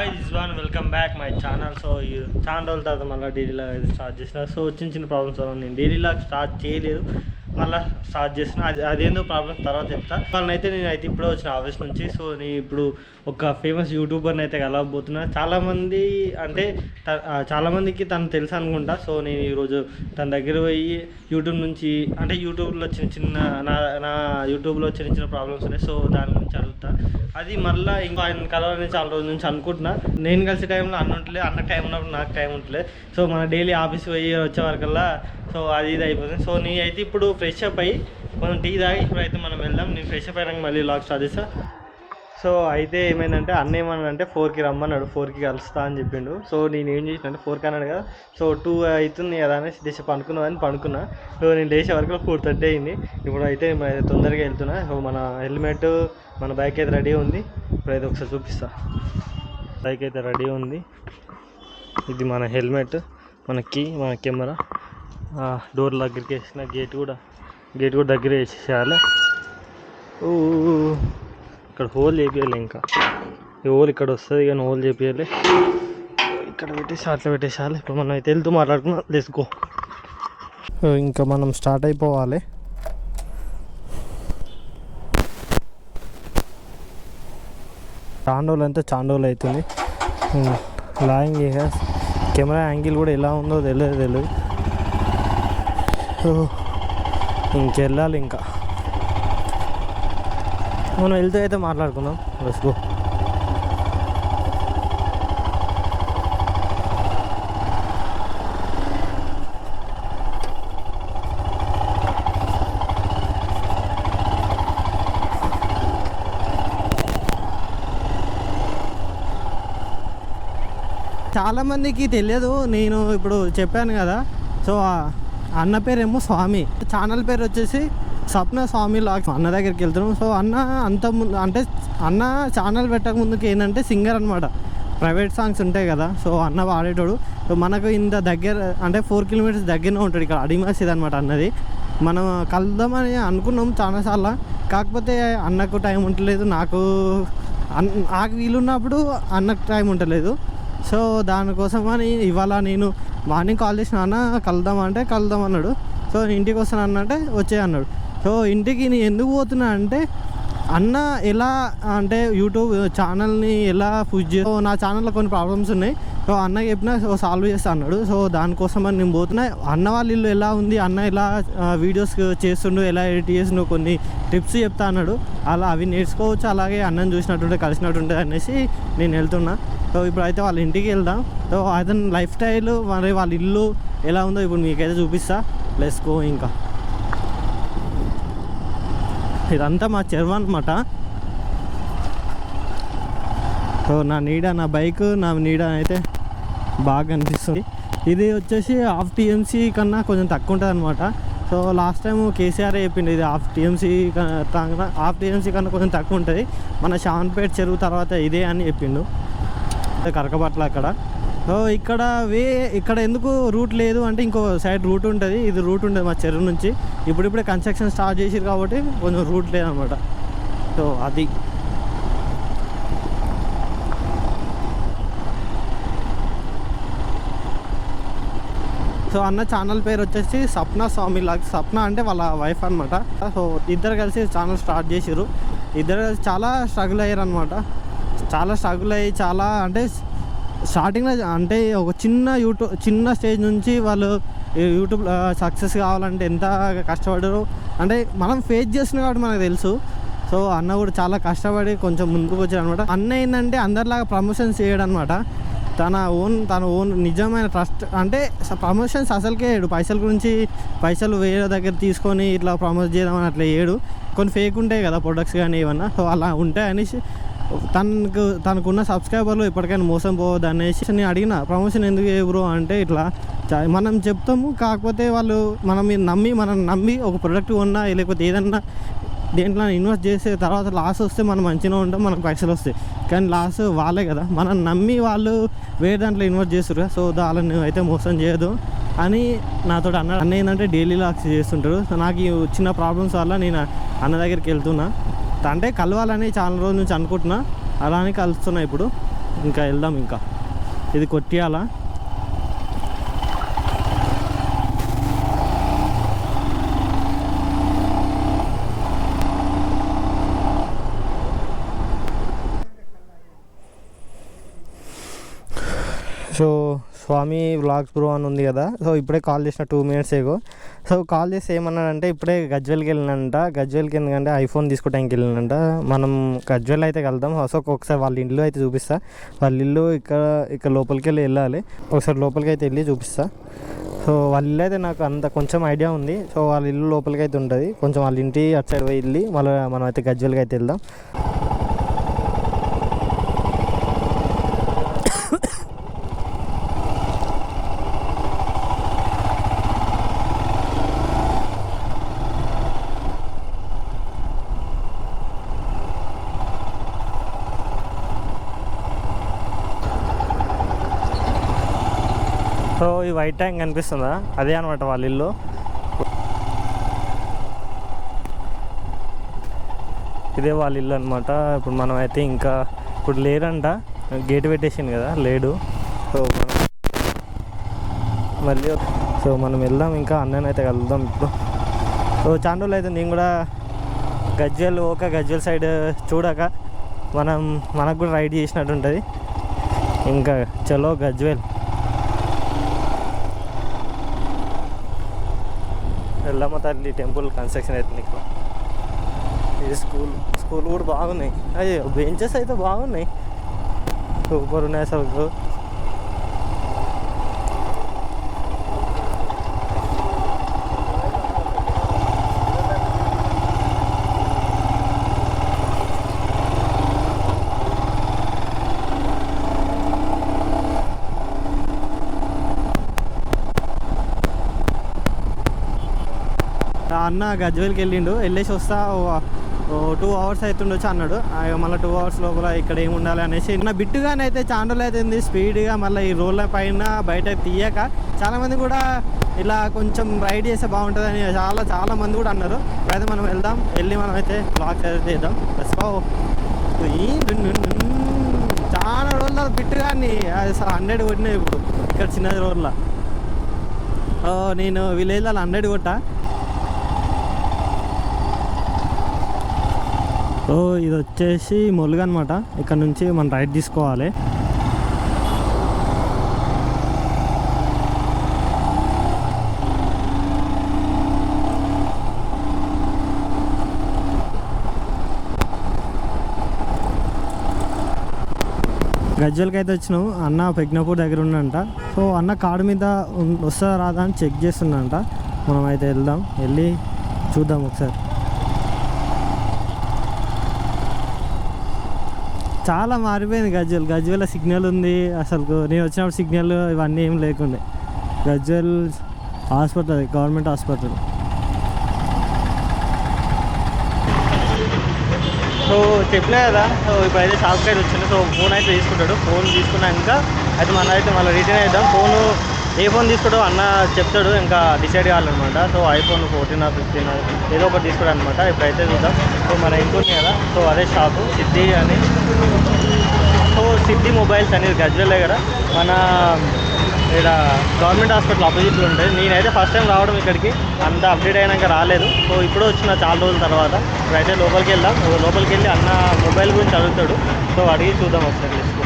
Hi Rizwan, welcome back my channel. So ఈ చాలా రోజుల తర్వాత మళ్ళీ డైలీ లాగ్ అయితే స్టార్ట్ చేసిన. సో చిన్న ప్రాబ్లమ్స్ వల్ల నేను డైలీ లాగ్ స్టార్ట్ చేయలేదు, మళ్ళీ స్టార్ట్ చేసిన. అదేందో ప్రాబ్లమ్స్ తర్వాత చెప్తా. వాళ్ళనైతే నేనైతే ఇప్పుడే వచ్చిన ఆఫీస్ నుంచి. సో నేను ఇప్పుడు ఒక ఫేమస్ యూట్యూబర్ని అయితే కలవబోతున్నా. చాలామంది అంటే చాలామందికి తను తెలుసు అనుకుంటా. సో నేను ఈరోజు తన దగ్గర పోయి యూట్యూబ్ నుంచి అంటే యూట్యూబ్లో చిన్న నా యూట్యూబ్లో చిన్న ప్రాబ్లమ్స్ ఉన్నాయి. సో దాని గురించి అడుగుతా. అది మళ్ళీ ఇంకా ఆయన కలవాలని చాలా రోజుల నుంచి అనుకుంటున్నా. నేను కలిసే టైంలో అన్న ఉంటలే, అన్నకు టైం ఉన్నప్పుడు నాకు టైం ఉంటలే. సో మన డైలీ ఆఫీస్ పోయి వచ్చే వరకల్లా సో అది ఇది అయిపోతుంది. సో నేనైతే ఇప్పుడు ఫ్రెష్ అప్ అయ్యి మనం టీ తాగి ఇప్పుడైతే మనం వెళ్దాం. నేను ఫ్రెష్ అప్ అయినాక మళ్ళీ లాగ్ స్టార్ట్ చేస్తా. సో అయితే ఏమైందంటే అన్న ఏమన్నాడంటే 4కి రమ్మన్నాడు, 4కి కలుస్తా అని చెప్పిండు. సో నేను ఏం చేసిన అంటే 4కి అన్నాడు కదా. సో 2 అవుతుంది కదా అనేసి లేచి పనుకున్నా. సో నేను లేచే వరకు 4:30 అయింది. ఇప్పుడు అయితే తొందరగా వెళ్తున్నా. సో మన హెల్మెట్ మన బైక్ అయితే రెడీ ఉంది. ఇప్పుడైతే ఒకసారి చూపిస్తా. బైక్ అయితే రెడీ ఉంది. ఇది మన హెల్మెట్, మన కీ, మన కెమెరా. డోర్ దగ్గరికి వేసిన, గేట్ కూడా దగ్గర వేసేసేయాలి. ఇక్కడ హోల్ చేపియాలి. ఇంకా ఈ హోల్ ఇక్కడ వస్తుంది కానీ హోల్ చేపియాలి. ఇక్కడ పెట్టేసి అట్లా పెట్టేసేయాలి. ఇప్పుడు మనం అయితే వెళ్తూ మాట్లాడుకున్నాం. Let's go. ఇంకా మనం స్టార్ట్ అయిపోవాలి. చాండోలు అవుతుంది. లాయింగ్ కెమెరా యాంగిల్ కూడా ఎలా ఉందో తెలియదు. ఇంకెళ్ళాలి. ఇంకా మనం వెళ్తూ అయితే మాట్లాడుకుందాం. Let's go. చాలామందికి తెలియదు, నేను ఇప్పుడు చెప్పాను కదా. సో అన్న పేరేమో స్వామి, ఛానల్ పేరు వచ్చేసి సప్న స్వామి లాగ్స్. అన్న దగ్గరికి వెళ్తున్నాం. సో అన్న అంటే అన్న ఛానల్ పెట్టక ముందుకు ఏంటంటే సింగర్ అనమాట. ప్రైవేట్ సాంగ్స్ ఉంటాయి కదా, సో అన్న పాడేటోడు. సో మనకు ఇంత దగ్గర అంటే 4 కిలోమీటర్స్ దగ్గరనే ఉంటుంది. ఇక్కడ అడిమసీద్ అనమాట అన్నది. మనం కలుద్దామని అనుకున్నాం చాలాసార్లు. కాకపోతే అన్నకు టైం ఉండలేదు, నాకు వీలున్నప్పుడు అన్నకు టైం ఉండలేదు. సో దానికోసమని ఇవాళ నేను మార్నింగ్ కాల్ చేసిన, అన్న కలుద్దాం అన్నాడు. సో ఇంటికి వస్తాను అన్నంటే వచ్చే అన్నాడు. సో ఇంటికి నేను ఎందుకు పోతున్నా అంటే అన్న ఎలా అంటే యూట్యూబ్ ఛానల్ని ఎలా పుష్ చేసి నా ఛానల్లో కొన్ని ప్రాబ్లమ్స్ ఉన్నాయి. సో అన్న చెప్పినా సో సాల్వ్ చేస్తా అన్నాడు. సో దానికోసమని నేను పోతున్నా. అన్న వాళ్ళ ఇల్లు ఎలా ఉంది, అన్న ఎలా వీడియోస్ చేస్తుండు, ఎలా ఎడిట్ చేస్తుండో కొన్ని టిప్స్ చెప్తా అన్నాడు. అలా అవి నేర్చుకోవచ్చు, అలాగే అన్నని చూసినట్టుంటే కలిసినట్టుంటే అనేసి నేను వెళ్తున్నా. సో ఇప్పుడు అయితే వాళ్ళ ఇంటికి వెళ్దాం. సో అతని లైఫ్ స్టైల్ మరి వాళ్ళ ఇల్లు ఎలా ఉందో ఇప్పుడు మీకైతే చూపిస్తా. Let's go. ఇంకా ఇదంతా మా చెరువు అనమాట. సో నా బైక్ నా నీడ అయితే బాగా కనిపిస్తుంది. ఇది వచ్చేసి హాఫ్ టీఎంసీ కన్నా కొంచెం తక్కువ ఉంటుంది అనమాట. సో లాస్ట్ టైం కేసీఆర్ చెప్పిండు ఇది హాఫ్ టీఎంసీ కన్నా కొంచెం తక్కువ ఉంటుంది. మన శావన్పేట చెరువు తర్వాత ఇదే అని చెప్పిండు. కరకపట్ల అక్కడ. సో ఇక్కడ ఎందుకు రూట్ లేదు అంటే ఇంకో సైడ్ రూట్ ఉంటుంది. ఇది రూట్ ఉంటుంది మా చెరువు నుంచి. ఇప్పుడిప్పుడే కన్స్ట్రక్షన్ స్టార్ట్ చేసిరు కాబట్టి కొంచెం రూట్ లేదనమాట. సో అది సో అన్న ఛానల్ పేరు వచ్చేసి సప్న స్వామి లాగ్స్. సప్న అంటే వాళ్ళ వైఫ్ అనమాట. సో ఇద్దరు కలిసి ఛానల్ స్టార్ట్ చేసిరు. ఇద్దరు కలిసి చాలా స్ట్రగుల్ అయ్యారు అనమాట. చాలా అంటే స్టార్టింగ్లో అంటే ఒక చిన్న స్టేజ్ నుంచి వాళ్ళు యూట్యూబ్ సక్సెస్ కావాలంటే ఎంత కష్టపడ్డారో అంటే మనం ఫేస్ చేస్తున్నాం కాబట్టి మనకు తెలుసు. సో అన్న కూడా చాలా కష్టపడి కొంచెం ముందుకు వచ్చాడు అనమాట. అన్న ఏంటంటే అందరిలాగా ప్రమోషన్స్ చేయడం అనమాట. తన ఓన్ నిజమైన ట్రస్ట్ అంటే ప్రమోషన్స్ అసలుకే వేయడు. పైసలు వేరే దగ్గర తీసుకొని ఇట్లా ప్రమోట్ చేద్దామని అట్లా వేయడు. కొన్ని ఫేక్ ఉంటాయి కదా ప్రొడక్ట్స్ కానీ ఏమన్నా. సో అలా ఉంటాయి అనేసి తనకున్న సబ్స్క్రైబర్లు ఎప్పటికైనా మోసం పోవద్దు అనేసి నేను అడిగిన, ప్రమోషన్ ఎందుకు చేయరు అంటే ఇట్లా మనం చెప్తాము, కాకపోతే వాళ్ళు మనం నమ్మి ఒక ప్రొడక్ట్ కొన్నా లేకపోతే ఏదన్నా దేంట్లో ఇన్వెస్ట్ చేసే తర్వాత లాస్ వస్తే మనం మంచిగా ఉంటాం, మనకు పైసలు వస్తాయి. కానీ లాస్ వాళ్ళే కదా, మనం నమ్మి వాళ్ళు వేరే దాంట్లో ఇన్వెస్ట్ చేస్తారు. సో వాళ్ళని అయితే మోసం చేయదు అని నాతో అన్న ఏంటంటే డైలీ లాక్స్ చేస్తుంటారు. నాకు చిన్న ప్రాబ్లమ్స్ వల్ల నేను అన్న దగ్గరికి వెళ్తున్నా. అంటే కలవాలని చాలా రోజుల నుంచి అనుకుంటున్నా, అలానే కలుస్తున్నా ఇప్పుడు. ఇంకా వెళ్దాం. ఇంకా ఇది కొట్టియాలా. సో స్వామి వ్లాగ్స్ బ్రో అని ఉంది కదా, సో ఇప్పుడే కాల్ చేసిన 2 minutes ఏగో. సో కాల్ చేసి ఏమన్నాడంటే ఇప్పుడే గజ్వెల్కి వెళ్ళినంట. గజ్వెల్కి ఎందుకంటే ఐఫోన్ తీసుకోవడానికి వెళ్ళినంట. మనం గజ్వెల్ అయితే కలుద్దాం. సో ఒకసారి వాళ్ళ ఇల్లు అయితే చూపిస్తా. వాళ్ళ ఇల్లు ఇక్కడ లోపలికి వెళ్ళాలి. ఒకసారి లోపలికి అయితే వెళ్ళి చూపిస్తా. సో వాళ్ళ ఇల్లు అయితే నాకు అంత కొంచెం ఐడియా ఉంది. సో వాళ్ళ ఇల్లు లోపలికి అయితే ఉంటుంది. కొంచెం వాళ్ళ ఇంటి అటు సైడ్ వెళ్ళి మళ్ళీ మనం అయితే గజ్వెల్కి అయితే వెళ్దాం. సో ఈ వైట్ ట్యాంక్ కనిపిస్తుందా, అదే అనమాట వాళ్ళ ఇల్లు. ఇదే వాళ్ళ ఇల్లు అనమాట. ఇప్పుడు మనం అయితే ఇంకా ఇప్పుడు లేరంట, గేట్ పెట్టేసింది కదా, లేడు. సో మనం వెళ్దాం. ఇంకా అన్ననైతే కలుద్దాం ఇప్పుడు. సో చాలా రోజులు అయితే నేను కూడా గజ్వెల్ సైడ్ చూడక మనకు కూడా రైడ్ చేసినట్టు ఉంటుంది. ఇంకా చలో గజ్వెల్ ఎల్లమ్మ తల్లి టెంపుల్ కన్స్ట్రక్షన్ అవుతుంది ఇక్కడ. ఇది స్కూల్ కూడా బాగున్నాయి. అయ్యో బెంచెస్ అయితే బాగున్నాయి, సూపర్ ఉన్నాయి అసలు. అన్న గజ్వెల్కి వెళ్ళేసి వస్తా, 2 hours అవుతుండొచ్చు అన్నాడు. మళ్ళీ 2 hours లోపల ఇక్కడ ఏమి ఉండాలి అనేసి నా బిట్టుగానే అయితే చాండల్ అవుతుంది స్పీడ్గా. మళ్ళీ ఈ రోడ్ల పైన బయట తీయక చాలామంది కూడా ఇలా కొంచెం రైడ్ చేస్తే బాగుంటుందని చాలా మంది కూడా అన్నారు. అయితే మనం వెళ్ళి మనం అయితే బ్లాక్ చేద్దాం. చాలా రోజుల బిట్టుగాని 100 కొట్టినాయి ఇప్పుడు ఇక్కడ చిన్న రోడ్లో. నేను విలేజ్లో 100 కొట్టా. సో ఇది వచ్చేసి మొలుగు అనమాట. ఇక్కడ నుంచి మనం రైట్ తీసుకోవాలి. గజ్వెల్కి అయితే వచ్చినాం. అన్న పెగ్నపూర్ దగ్గర ఉన్నంట. సో అన్న కాడు మీద వస్తా రాదా అని చెక్ చేస్తున్నంట. మనం అయితే వెళ్ళి చూద్దాం ఒకసారి. చాలా మారిపోయింది గజ్వెల్ సిగ్నల్ ఉంది అసలు. నేను వచ్చినప్పుడు సిగ్నల్ ఇవన్నీ ఏం లేకుండే. Gajwel hospital, government hospital. So చెప్పినా కదా, సో ఇప్పుడైతే షాప్ సైడ్ వచ్చింది. సో ఫోన్ అయితే తీసుకుంటాడు. ఫోన్ తీసుకున్నాక అయితే అయితే మళ్ళీ రిటర్న్ అవుతాం. ఏ ఫోన్ తీసుకుంటావు అన్న చెప్తాడు, ఇంకా డిసైడ్ కావాలన్నమాట. సో ఐఫోన్ 14 or 15 ఏదో ఒకటి తీసుకుంటాడు అనమాట. ఇప్పుడైతే చూద్దాం. సో మన ఇంటుంది కదా, సో అదే షాపు సిద్ధి అని. సో సిద్ధి మొబైల్స్ అనేది గజ్వెల్ దగ్గర మన ఇక్కడ గవర్నమెంట్ హాస్పిటల్ ఆపోజిట్లో ఉంటుంది. నేనైతే ఫస్ట్ టైం రావడం ఇక్కడికి, అంత అప్డేట్ అయినాక రాలేదు. సో ఇప్పుడు వచ్చిన చాలా రోజుల తర్వాత. ఇప్పుడైతే లోపలికి వెళ్దాం. లోపలికి వెళ్ళి అన్న మొబైల్ గురించి అడుగుతాడు. సో అడిగి చూద్దాం ఒకసారి లిస్ట్.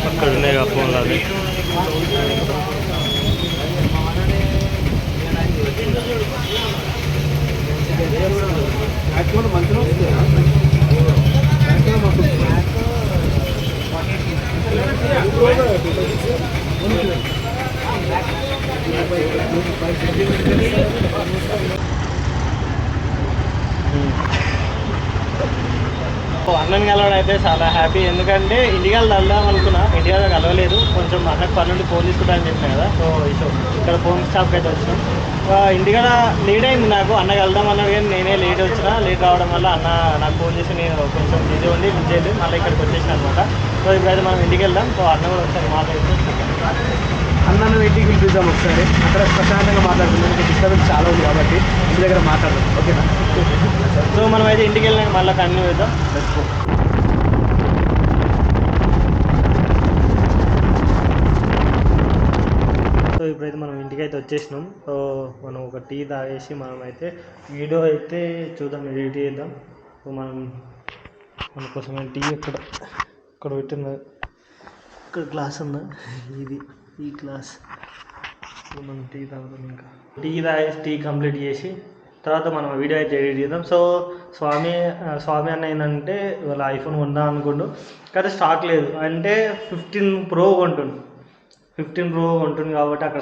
అక్కడ ఉన్నాయి కదా ఫోన్లు అవి. అన్నని కలవడం అయితే చాలా హ్యాపీ. ఎందుకంటే ఇండియాలో వెళ్దాం అనుకున్నా, ఇండియాలో కలవలేదు. కొంచెం అన్నకు పని నుండి ఫోన్ తీసుకుంటా అని చెప్పినా కదా. సో ఇక్కడ ఫోన్ షాప్కి అయితే వచ్చినాం. ఇంటికాడ లేట్ అయింది నాకు. అన్నకి వెళ్దాం అన్నాడు కానీ నేనే లేట్ వచ్చిన. లేట్ రావడం వల్ల అన్న నాకు ఫోన్ చేసి నేను కొంచెం బిజీ ఉండి లిఫ్ట్ మళ్ళీ ఇక్కడికి వచ్చేసిన అనమాట. సో ఇప్పుడైతే మనం ఇంటికి వెళ్దాం. సో అన్న కూడా ఒకసారి మాట్లాడుతూ అన్నను ఇంటికి పిలిపిద్దాం ఒకసారి. అక్కడ ప్రశాంతంగా మాట్లాడుతున్నాం, మీకు డిస్టర్బెన్స్ చాలా ఉంది కాబట్టి ఇంటి దగ్గర మాట్లాడదాం, ఓకేనా? సో మనం అయితే ఇంటికి వెళ్ళినాక మళ్ళీ కంటిన్యూ చేద్దాం. సో ఇప్పుడైతే మనం ఇంటికి అయితే వచ్చేసినాం. సో మనం ఒక టీ తాగేసి మనం అయితే వీడియో అయితే చూద్దాం, ఎడిట్ చేద్దాం. సో మన కోసమైన టీ ఇక్కడ పెట్టిన ఇక్కడ గ్లాస్ ఉందా, ఇది ఈ గ్లాస్. సో మనం టీ తాగుతాం. ఇంకా టీ తాగేసి టీ కంప్లీట్ చేసి తర్వాత మనం వీడియో అయితే ఎడిట్ చేద్దాం. సో స్వామి అన్న ఏంటంటే వాళ్ళ ఐఫోన్ కొందాం అనుకుంటూ కానీ స్టాక్ లేదు. అంటే 15 Pro కొంటుండు. 15 Pro ఉంటుంది కాబట్టి అక్కడ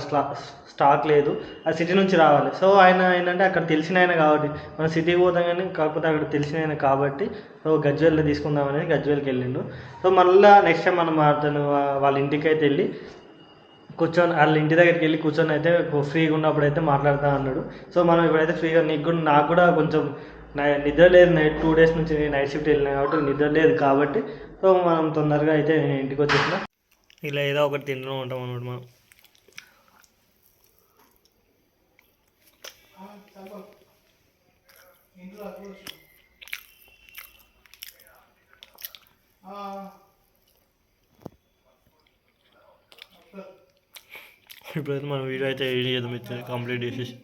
స్టాక్ లేదు. ఆ సిటీ నుంచి రావాలి. సో ఆయన ఏంటంటే అక్కడ తెలిసిన ఆయన కాబట్టి మనం సిటీకి పోతాం కానీ కాకపోతే అక్కడ తెలిసిన ఆయన కాబట్టి సో గజ్వేల్లో తీసుకుందామని గజ్వేల్కి వెళ్ళిండు. సో మళ్ళీ నెక్స్ట్ టైం మనం అతను వాళ్ళ ఇంటికి అయితే వెళ్ళి కూర్చొని వాళ్ళ ఇంటి దగ్గరికి వెళ్ళి కూర్చొని అయితే ఫ్రీగా ఉన్నప్పుడు అయితే మాట్లాడుతూ అన్నాడు. సో మనం ఇప్పుడైతే ఫ్రీగా నాకు కూడా కొంచెం నిద్ర లేదు. నైట్ 2 days నుంచి నైట్ షిఫ్ట్ వెళ్ళినా కాబట్టి నిద్ర లేదు కాబట్టి సో మనం తొందరగా అయితే ఇంటికి వచ్చేసిన. ఇలా ఏదో ఒకటి తింటూ ఉంటాం అన్నమాట మనం. ఇప్పుడైతే మనం వీడియో అయితే ఎడిట్ చేద్దాం, కంప్లీట్ చేసేసి.